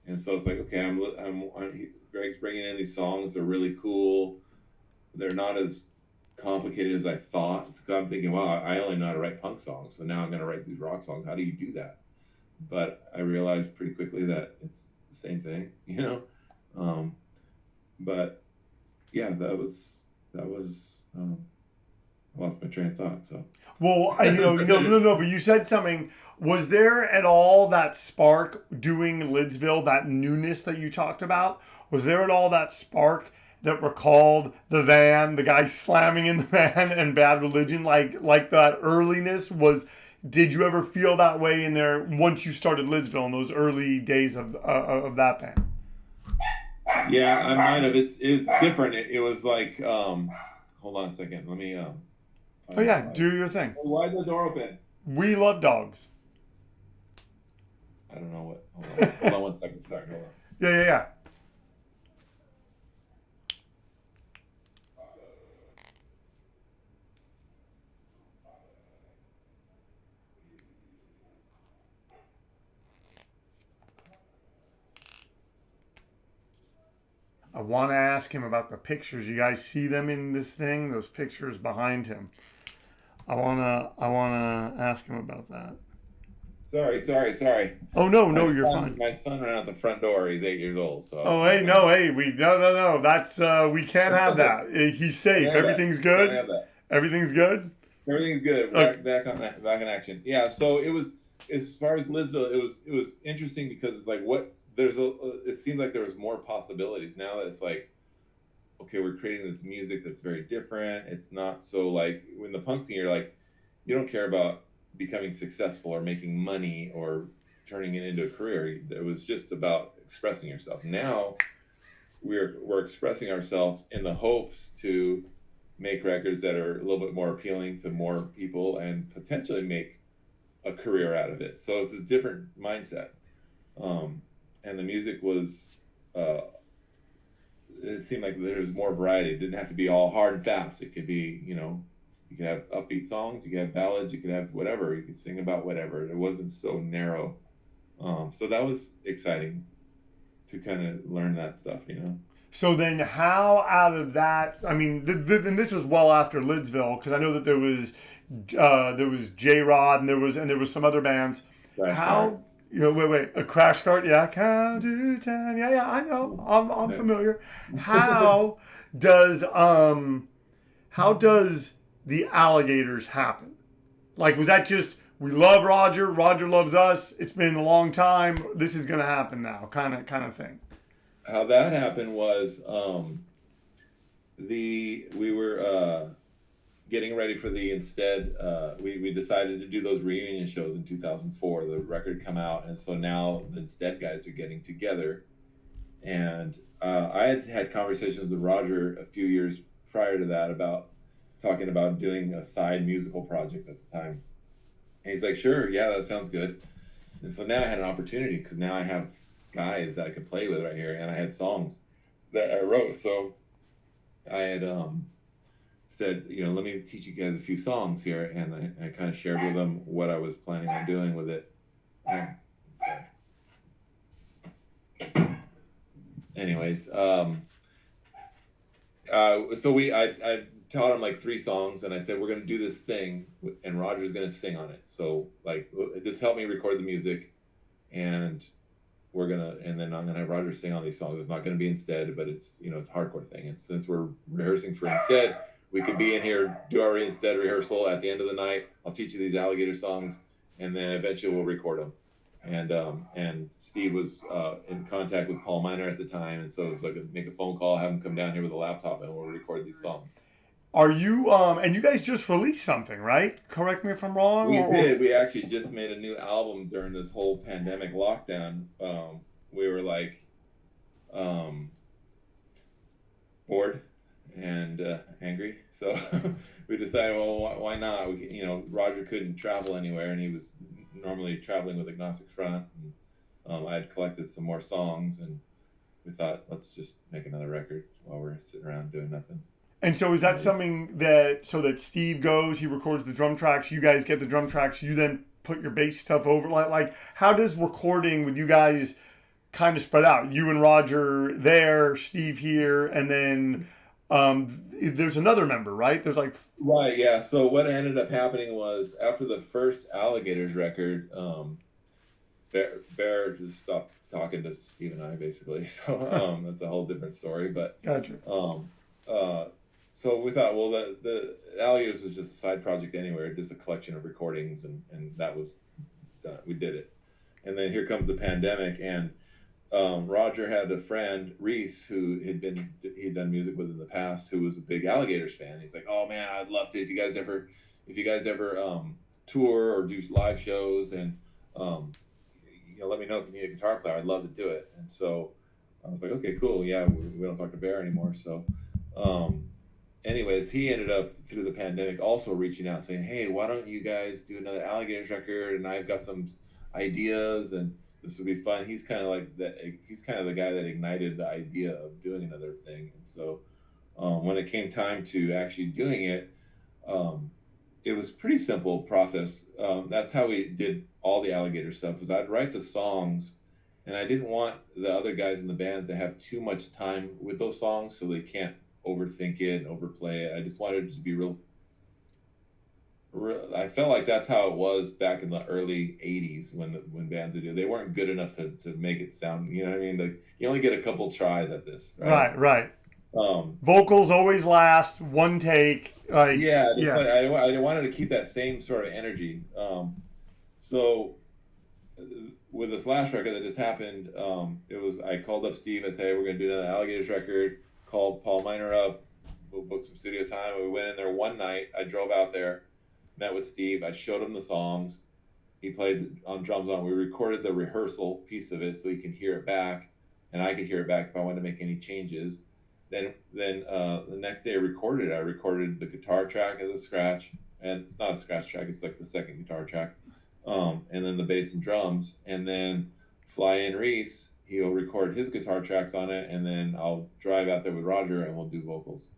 And so it's like, okay, Greg's bringing in these songs. They're really cool. They're not as complicated as I thought. So I'm thinking, wow, I only know how to write punk songs. So now I'm going to write these rock songs. How do you do that? But I realized pretty quickly that it's the same thing, you know? Um, but yeah, I lost my train of thought. So, Well, no, but you said something. Was there at all that spark doing Lidsville, that newness that you talked about? Was there at all that spark that recalled the van, the guy slamming in the van, and Bad Religion, like that earliness was? Did you ever feel that way in there once you started Lidsville in those early days of that band? yeah, I might have. It's different. It was like, hold on a second. Let me Oh find yeah, my. do your thing. Why is the door open? We love dogs. I don't know what. Hold on 1 second. Sorry, hold on. Yeah. I want to ask him about the pictures. You guys see them in this thing? Those pictures behind him. I wanna ask him about that. Sorry. Oh no, My no, you're son, fine. my son ran out the front door. He's 8 years old, so Oh I'm hey, gonna. no, hey, we no. That's we can't have that. He's Can't safe. have that. Everything's Can't good. have that. Everything's good. Everything's good. Okay. Back in action. Yeah. So it was, as far as Lidsville, it was interesting because it's like what there's a. It seemed like there was more possibilities now that it's like, okay, we're creating this music that's very different. It's not so like when the punk scene, you're like, you don't care about becoming successful or making money or turning it into a career. It was just about expressing yourself. Now we're expressing ourselves in the hopes to make records that are a little bit more appealing to more people and potentially make a career out of it. So it's a different mindset. And the music was, uh, it seemed like there was more variety. It didn't have to be all hard and fast. It could be, you could have upbeat songs, you could have ballads, you could have whatever. You could sing about whatever. It wasn't so narrow. So that was exciting to kind of learn that stuff. So then, how out of that? I mean, and this was well after Lidsville because I know that there was J Rod and there was some other bands. Crash Cart. How wait a crash cart? Yeah, count to 10. Yeah, I know. I'm Yeah. familiar. How does how does the Alligators happen? Like, was that just we love Roger, Roger loves us? It's been a long time. This is gonna happen now, kind of thing. How that happened was we were getting ready for the INSTED. We decided to do those reunion shows in 2004. The record come out, and so now the INSTED guys are getting together. And I had conversations with Roger a few years prior to that about talking about doing a side musical project at the time. And he's like, "Sure, yeah, that sounds good." And so now I had an opportunity because now I have guys that I could play with right here, and I had songs that I wrote. So I had said, let me teach you guys a few songs here, and I kind of shared with them what I was planning on doing with it. Sorry. Anyways, so I taught him like 3 songs, and I said we're gonna do this thing, and Roger's gonna sing on it. So like, just help me record the music, and and then I'm gonna have Roger sing on these songs. It's not gonna be INSTED, but it's a hardcore thing. And since we're rehearsing for INSTED, we could be in here, do our INSTED rehearsal at the end of the night. I'll teach you these Alligator songs, and then eventually we'll record them. And Steve was in contact with Paul Miner at the time, and so it was like make a phone call, have him come down here with a laptop, and we'll record these songs. Are you and you guys just released something, right? Correct me if I'm wrong. We did. We actually just made a new album during this whole pandemic lockdown. We were like bored and angry, so we decided, well, why not? Roger couldn't travel anywhere, and he was normally traveling with Agnostic Front. And, I had collected some more songs, and we thought, let's just make another record while we're sitting around doing nothing. And so is that something that Steve goes, he records the drum tracks, you guys get the drum tracks, you then put your bass stuff over, like how does recording with you guys kind of spread out. You and Roger there, Steve here, and then there's another member, right? There's like Right, yeah. So what ended up happening was after the first Alligators record, Bear just stopped talking to Steve and I basically. So that's a whole different story. But gotcha. um, uh, so we thought, well, the Alligators was just a side project anyway, just a collection of recordings, and that was done. We did it, and then here comes the pandemic, and Roger had a friend, Reese, who he'd done music with in the past, who was a big Alligators fan. He's like, "Oh man, I'd love to if you guys ever tour or do live shows, and um, let me know if you need a guitar player. I'd love to do it." And so I was like, "Okay, cool. Yeah, we don't talk to Bear anymore." So, um, anyways, he ended up through the pandemic also reaching out saying, "Hey, why don't you guys do another Alligators record? And I've got some ideas and." This would be fun. He's kind of like that. He's kind of the guy that ignited the idea of doing another thing. And so, when it came time to actually doing it, um, it was pretty simple process. That's how we did all the Alligator stuff. Was I'd write the songs, and I didn't want the other guys in the band to have too much time with those songs, so they can't overthink it and overplay it. I just wanted it to be I felt like that's how it was back in the early '80s when bands would do. They weren't good enough to make it sound. You know what I mean? Like you only get a couple tries at this, right? Right, right. Um, Vocals always last one take. Like, yeah, just yeah, like I wanted to keep that same sort of energy. So with this last record that just happened, it was I called up Steve and said, "Hey, we're gonna do another Alligators record." Called Paul Miner up. We'll book some studio time. We went in there one night. I drove out there, met with Steve. I showed him the songs. He played on drums on. We recorded the rehearsal piece of it so he can hear it back, and I could hear it back if I wanted to make any changes. Then the next day I recorded it. I recorded the guitar track as a scratch, and it's not a scratch track. It's like the second guitar track, and then the bass and drums, and then fly in Reese. He'll record his guitar tracks on it, and then I'll drive out there with Roger, and we'll do vocals.